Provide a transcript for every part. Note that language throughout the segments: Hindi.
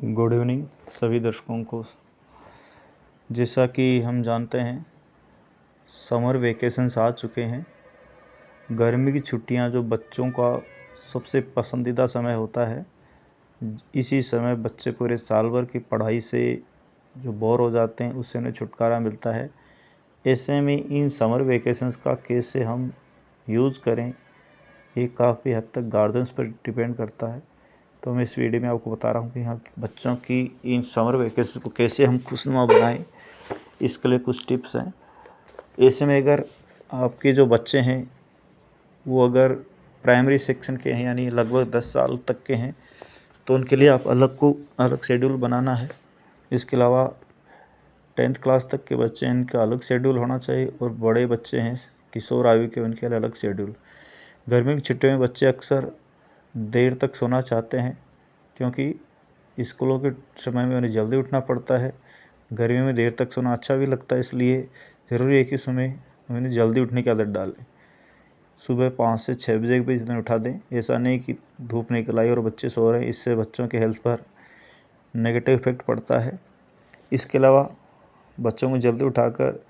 गुड इवनिंग सभी दर्शकों को। जैसा कि हम जानते हैं, समर वेकेशंस आ चुके हैं। गर्मी की छुट्टियां जो बच्चों का सबसे पसंदीदा समय होता है, इसी समय बच्चे पूरे साल भर की पढ़ाई से जो बोर हो जाते हैं उससे उन्हें छुटकारा मिलता है। ऐसे में इन समर वेकेशंस का कैसे हम यूज़ करें, ये काफ़ी हद तक गार्जियंस पर डिपेंड करता है। तो मैं इस वीडियो में आपको बता रहा हूँ कि हाँ, बच्चों की इन समर वेकेशन को कैसे हम खुशनुमा बनाएं, इसके लिए कुछ टिप्स हैं। ऐसे में अगर आपके जो बच्चे हैं वो अगर प्राइमरी सेक्शन के हैं, यानी लगभग 10 साल तक के हैं, तो उनके लिए आप अलग शेड्यूल बनाना है। इसके अलावा 10th क्लास तक के बच्चे हैं, इनका अलग शेड्यूल होना चाहिए, और बड़े बच्चे हैं किशोर आयु के, उनके लिए अलग शेड्यूल। गर्मी की छुट्टियों में बच्चे अक्सर देर तक सोना चाहते हैं, क्योंकि स्कूलों के समय में उन्हें जल्दी उठना पड़ता है। गर्मी में देर तक सोना अच्छा भी लगता है, इसलिए ज़रूरी है कि उसमें उन्हें जल्दी उठने की आदत डालें। सुबह 5 से 6 बजे के बीच में उठा दें। ऐसा नहीं कि धूप निकल आई और बच्चे सो रहे हैं, इससे बच्चों के हेल्थ पर नेगेटिव इफेक्ट पड़ता है। इसके अलावा बच्चों को जल्दी उठाकर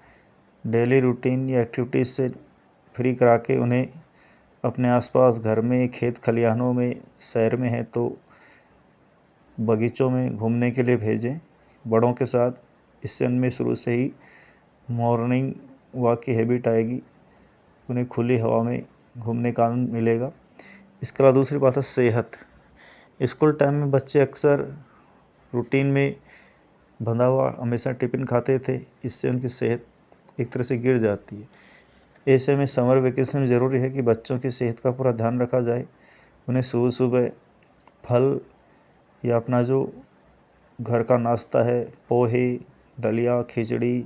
डेली रूटीन या एक्टिविटीज़ से फ्री करा के उन्हें अपने आसपास घर में, खेत खलिहानों में, शहर में है तो बगीचों में घूमने के लिए भेजें बड़ों के साथ। इससे उनमें शुरू से ही मॉर्निंग वॉक की हैबिट आएगी, उन्हें खुली हवा में घूमने का आनंद मिलेगा। इसके अलावा दूसरी बात है सेहत। स्कूल टाइम में बच्चे अक्सर रूटीन में बंधा हुआ हमेशा टिफ़िन खाते थे, इससे उनकी सेहत एक तरह से गिर जाती है। ऐसे में समर वेकेशन में ज़रूरी है कि बच्चों की सेहत का पूरा ध्यान रखा जाए। उन्हें सुबह सुबह फल या अपना जो घर का नाश्ता है, पोहे, दलिया, खिचड़ी,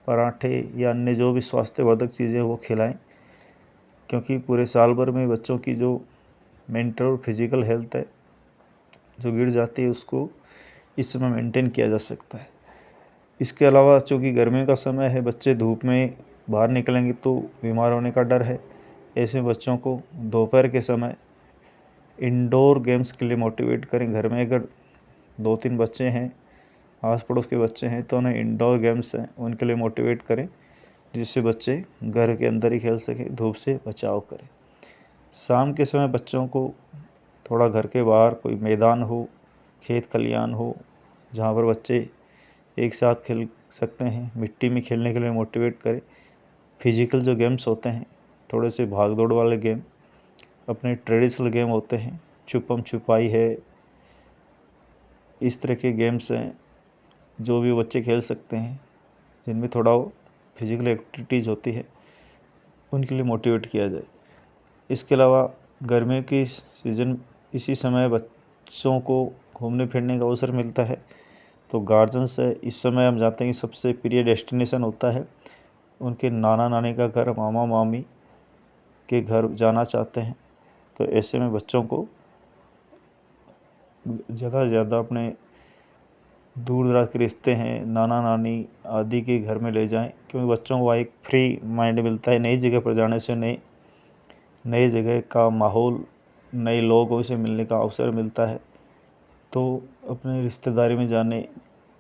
पराठे या अन्य जो भी स्वास्थ्यवर्धक चीज़ें वो खिलाएं, क्योंकि पूरे साल भर में बच्चों की जो मेंटल और फिजिकल हेल्थ है जो गिर जाती है, उसको इस समय मेंटेन किया जा सकता है। इसके अलावा चूँकि गर्मी का समय है, बच्चे धूप में बाहर निकलेंगे तो बीमार होने का डर है। ऐसे बच्चों को दोपहर के समय इंडोर गेम्स के लिए मोटिवेट करें। घर में अगर 2-3 बच्चे हैं, आस पड़ोस के बच्चे हैं, तो उन्हें इंडोर गेम्स हैं उनके लिए मोटिवेट करें, जिससे बच्चे घर के अंदर ही खेल सकें, धूप से बचाव करें। शाम के समय बच्चों को थोड़ा घर के बाहर कोई मैदान हो, खेत खलिहान हो, जहाँ पर बच्चे एक साथ खेल सकते हैं, मिट्टी में खेलने के लिए मोटिवेट करें। फिजिकल जो गेम्स होते हैं, थोड़े से भाग दौड़ वाले गेम, अपने ट्रेडिशनल गेम होते हैं, छुपम छुपाई है, इस तरह के गेम्स हैं जो भी बच्चे खेल सकते हैं, जिनमें थोड़ा फिजिकल एक्टिविटीज़ होती है, उनके लिए मोटिवेट किया जाए। इसके अलावा गर्मियों की सीज़न इसी समय बच्चों को घूमने फिरने का अवसर मिलता है, तो गार्जियंस है, इस समय हम जानते हैं कि सबसे प्रिय डेस्टिनेशन होता है उनके नाना नानी का घर, मामा मामी के घर जाना चाहते हैं। तो ऐसे में बच्चों को ज़्यादा से ज़्यादा अपने दूर दराज के रिश्ते हैं, नाना नानी आदि के घर में ले जाएं, क्योंकि बच्चों को एक फ्री माइंड मिलता है। नई जगह पर जाने से नई जगह का माहौल, नए लोगों से मिलने का अवसर मिलता है। तो अपने रिश्तेदारी में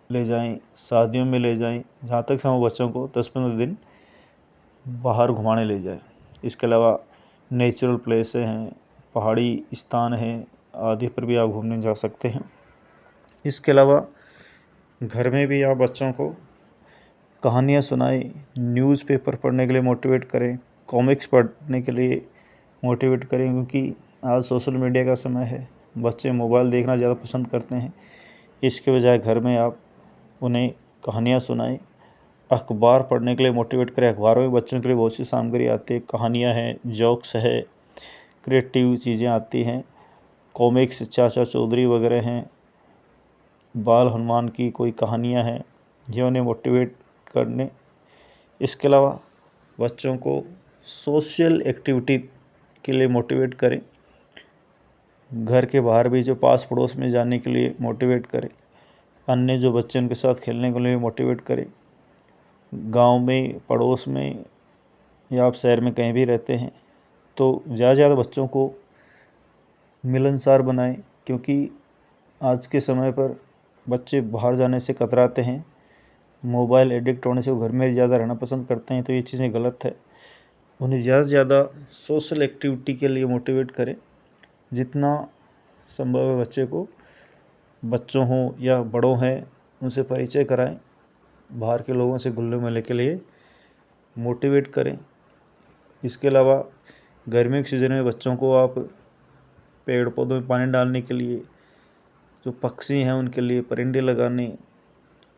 ले जाएं, शादियों में ले जाएं, जहाँ तक संभव बच्चों को 10-15 दिन बाहर घुमाने ले जाएं। इसके अलावा नेचुरल प्लेसें हैं, पहाड़ी स्थान हैं, आदि पर भी आप घूमने जा सकते हैं। इसके अलावा घर में भी आप बच्चों को कहानियाँ सुनाएं, न्यूज़पेपर पढ़ने के लिए मोटिवेट करें, कॉमिक्स पढ़ने के लिए मोटिवेट करें, क्योंकि आज सोशल मीडिया का समय है, बच्चे मोबाइल देखना ज़्यादा पसंद करते हैं। इसके बजाय घर में आप उन्हें कहानियाँ सुनाएं, अखबार पढ़ने के लिए मोटिवेट करें। अखबारों में बच्चों के लिए बहुत सी सामग्री आती है, कहानियाँ हैं, जोक्स है, क्रिएटिव चीज़ें आती हैं, कॉमिक्स चाचा चौधरी वगैरह हैं, बाल हनुमान की कोई कहानियाँ हैं, ये उन्हें मोटिवेट करने। इसके अलावा बच्चों को सोशल एक्टिविटी के लिए मोटिवेट करें। घर के बाहर भी जो पास पड़ोस में जाने के लिए मोटिवेट करें, अन्य जो बच्चे उनके साथ खेलने के लिए मोटिवेट करें। गांव में, पड़ोस में या आप शहर में कहीं भी रहते हैं, तो ज़्यादा से ज़्यादा बच्चों को मिलनसार बनाएं, क्योंकि आज के समय पर बच्चे बाहर जाने से कतराते हैं, मोबाइल एडिक्ट होने से वो घर में ज़्यादा रहना पसंद करते हैं, तो ये चीज़ें गलत है। उन्हें ज़्यादा से ज़्यादा सोशल एक्टिविटी के लिए मोटिवेट करें। जितना संभव है बच्चे को, बच्चों हों या बड़ों हैं, उनसे परिचय कराएं, बाहर के लोगों से घुलने मिलने के लिए मोटिवेट करें। इसके अलावा गर्मी के सीज़न में बच्चों को आप पेड़ पौधों में पानी डालने के लिए, जो पक्षी हैं उनके लिए परिंदे लगाने,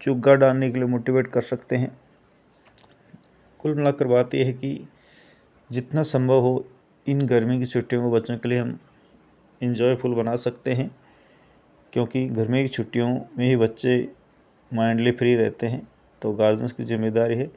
चुग्गा डालने के लिए मोटिवेट कर सकते हैं। कुल मिलाकर बात यह है कि जितना संभव हो इन गर्मी की छुट्टियों को बच्चों के लिए हम इंजॉयफुल बना सकते हैं, क्योंकि गर्मी की छुट्टियों में ही बच्चे माइंडली फ्री रहते हैं। तो गार्जियंस की जिम्मेदारी है